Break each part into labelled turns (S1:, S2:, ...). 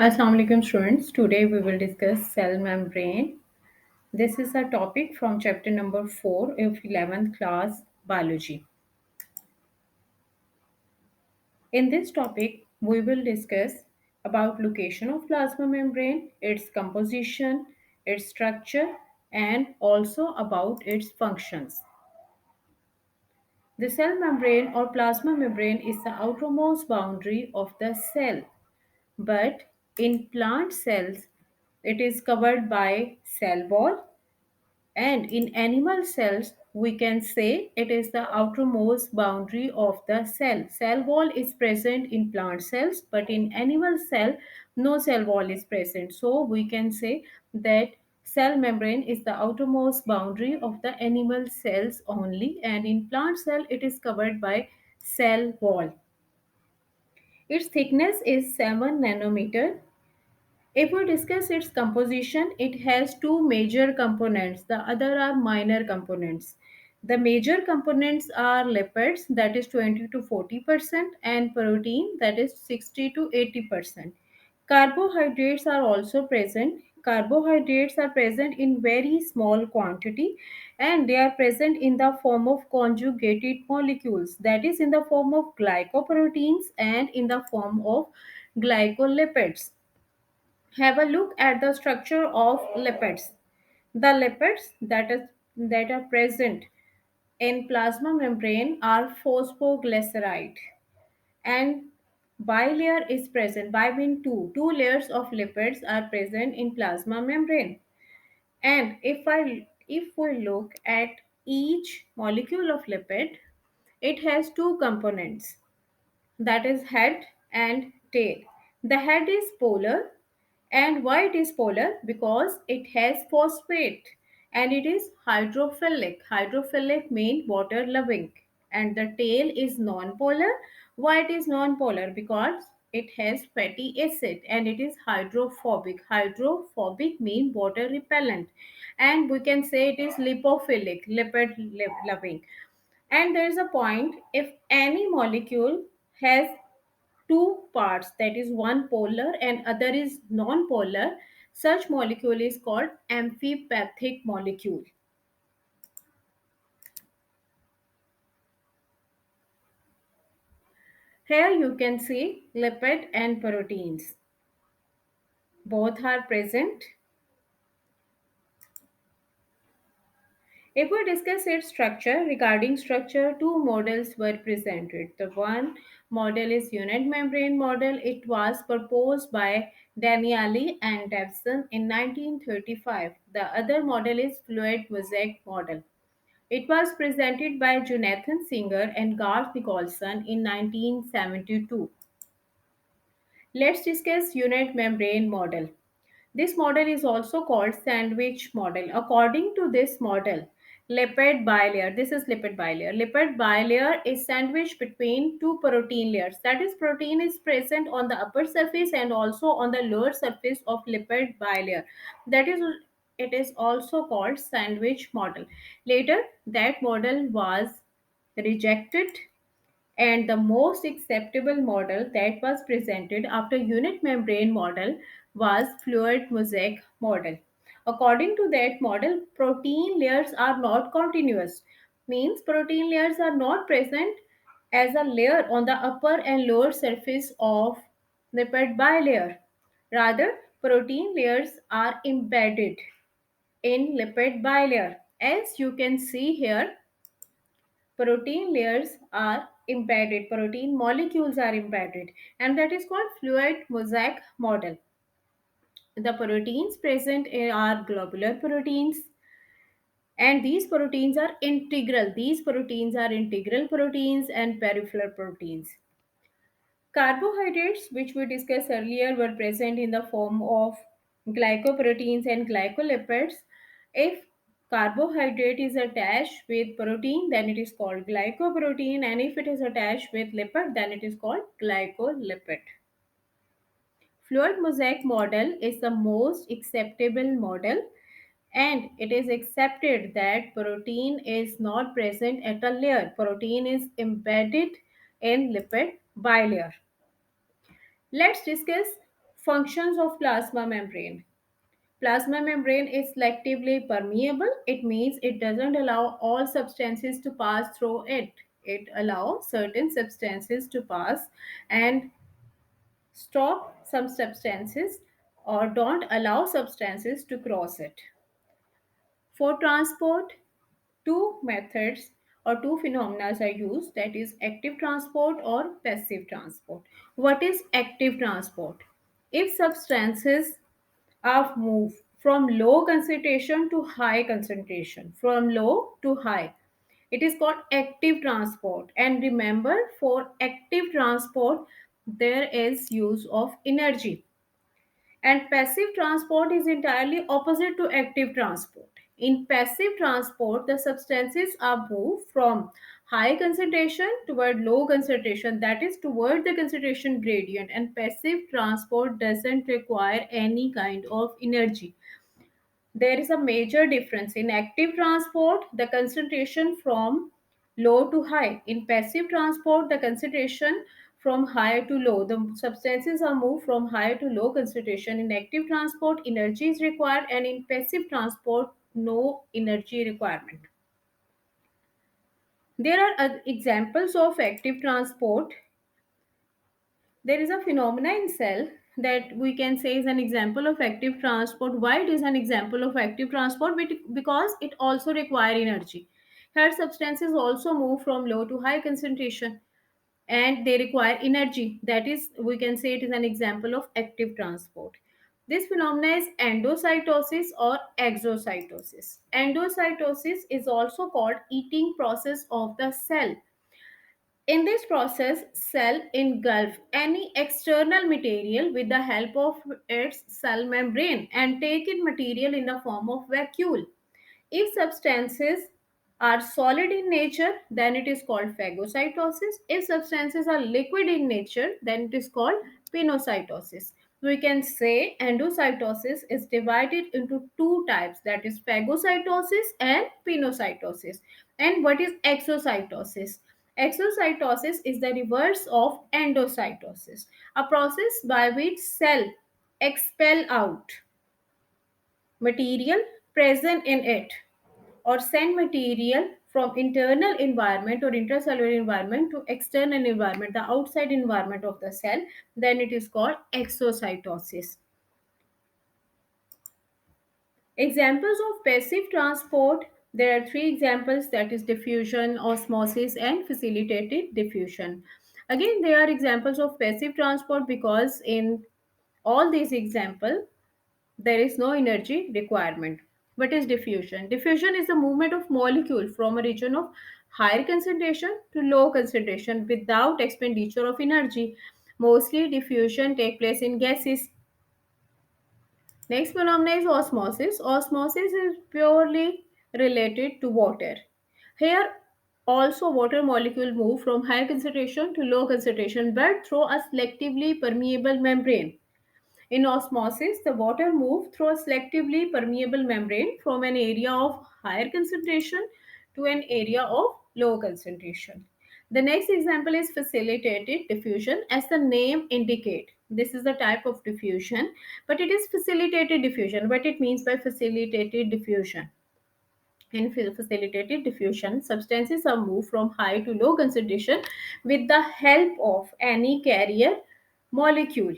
S1: Assalamu alaikum students. Today we will discuss cell membrane. This is a topic from chapter number 4 of 11th class biology. In this topic, we will discuss about location of plasma membrane, its composition, its structure, and also about its functions. The cell membrane or plasma membrane is the outermost boundary of the cell, but in plant cells it is covered by cell wall, and in animal cells we can say it is the outermost boundary of the cell. Cell wall is present in plant cells, but in animal cell no cell wall is present, so we can say that cell membrane is the outermost boundary of the animal cells only, and in plant cell it is covered by cell wall. Its thickness is 7 nanometer. If we discuss its composition, it has two major components, the other are minor components. The major components are lipids, that is 20 to 40%, and protein, that is 60 to 80%. Carbohydrates are also present. Carbohydrates are present in very small quantity, and they are present in the form of conjugated molecules, that is in the form of glycoproteins and in the form of glycolipids. Have a look at the structure of lipids. The lipids that are present in plasma membrane are phosphoglyceride, and bilayer is present. Bi mean two layers of lipids are present in plasma membrane. And if we look at each molecule of lipid, it has two components, that is head and tail. The head is polar. And why it is polar? Because it has phosphate and it is hydrophilic. Hydrophilic means water loving. And the tail is non-polar. Why it is non-polar? Because it has fatty acid and it is hydrophobic. Hydrophobic means water repellent. And we can say it is lipophilic, loving. And there is a point, if any molecule has two parts, that is one polar and other is non-polar, such molecule is called amphipathic molecule. Here you can see lipid and proteins. Both are present. If we discuss its structure, regarding structure, two models were presented. The one model is unit membrane model. It was proposed by Danieli and Davison in 1935. The other model is fluid mosaic model. It was presented by Jonathan Singer and Garth Nicholson in 1972. Let's discuss unit membrane model. This model is also called sandwich model. According to this model, lipid bilayer, this is lipid bilayer. Lipid bilayer is sandwiched between two protein layers. That is, protein is present on the upper surface and also on the lower surface of lipid bilayer. That is, it is also called sandwich model. Later, that model was rejected, and the most acceptable model that was presented after unit membrane model was fluid mosaic model. According to that model, protein layers are not continuous, means protein layers are not present as a layer on the upper and lower surface of lipid bilayer. Rather, protein layers are embedded in lipid bilayer. As you can see here, protein layers are embedded, protein molecules are embedded, and that is called fluid mosaic model. The proteins present are globular proteins, and these proteins are integral proteins and peripheral proteins. Carbohydrates, which we discussed earlier, were present in the form of glycoproteins and glycolipids. If carbohydrate is attached with protein, then it is called glycoprotein, and if it is attached with lipid, then it is called glycolipid. Fluid mosaic model is the most acceptable model, and it is accepted that protein is not present at a layer. Protein is embedded in lipid bilayer. Let's discuss Functions of plasma membrane. Plasma membrane is selectively permeable. It means it doesn't allow all substances to pass through it. It allows certain substances to pass and stop some substances, or don't allow substances to cross it. For transport, two methods or two phenomena are used, that is active transport or passive transport. What is active transport? If substances are moved from low concentration to high concentration, from low to high, it is called active transport. And remember, for active transport there is use of energy, and passive transport is entirely opposite to active transport. In passive transport, the substances are moved from high concentration toward low concentration, that is, toward the concentration gradient. And passive transport doesn't require any kind of energy. There is a major difference. In active transport, the concentration from low to high. In passive transport, the concentration from high to low. The substances are moved from high to low concentration. In active transport, energy is required, and in passive transport, no energy requirement. There are examples of active transport. There is a phenomena in cell that we can say is an example of active transport. Why it is an example of active transport? Because it also require energy. Here substances also move from low to high concentration and they require energy. That is, we can say it is an example of active transport. This phenomena is endocytosis or exocytosis. Endocytosis is also called eating process of the cell. In this process, cell engulf any external material with the help of its cell membrane and take in material in the form of vacuole. If substances are solid in nature, then it is called phagocytosis. If substances are liquid in nature, then it is called pinocytosis. We can say endocytosis is divided into two types, that is phagocytosis and pinocytosis. And what is exocytosis? Exocytosis is the reverse of endocytosis, a process by which cell expel out material present in it or send material from internal environment or intracellular environment to external environment, the outside environment of the cell, then it is called exocytosis. Examples of passive transport, there are three examples, that is diffusion, osmosis and facilitated diffusion. Again, they are examples of passive transport because in all these examples there is no energy requirement. What is diffusion? Diffusion is the movement of molecule from a region of higher concentration to low concentration without expenditure of energy. Mostly diffusion take place in gases. Next phenomenon is osmosis. Osmosis is purely related to water. Here also water molecule move from high concentration to low concentration but through a selectively permeable membrane. In osmosis, the water moves through a selectively permeable membrane from an area of higher concentration to an area of low concentration. The next example is facilitated diffusion. As the name indicates, this is the type of diffusion, but it is facilitated diffusion. What it means by facilitated diffusion? In facilitated diffusion, substances are moved from high to low concentration with the help of any carrier molecule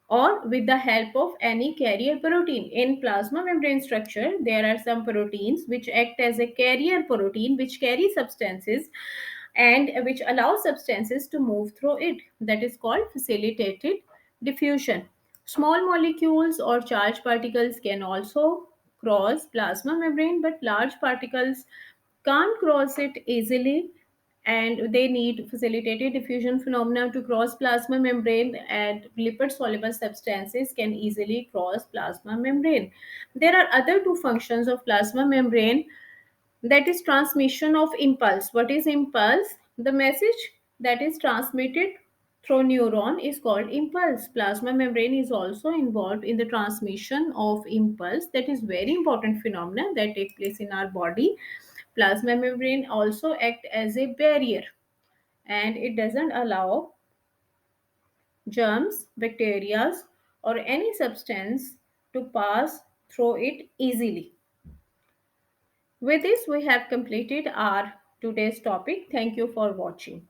S1: or with the help of any carrier protein. In plasma membrane structure, there are some proteins which act as a carrier protein which carry substances and which allow substances to move through it. That is called facilitated diffusion. Small molecules or charged particles can also cross plasma membrane, but large particles can't cross it easily and they need facilitated diffusion phenomena to cross plasma membrane, and lipid soluble substances can easily cross plasma membrane. There are other two functions of plasma membrane, that is transmission of impulse. What is impulse? The message that is transmitted through neuron is called impulse. Plasma membrane is also involved in the transmission of impulse. That is very important phenomena that take place in our body. Plasma membrane also act as a barrier and it doesn't allow germs, bacteria, or any substance to pass through it easily. With this, we have completed our today's topic. Thank you for watching.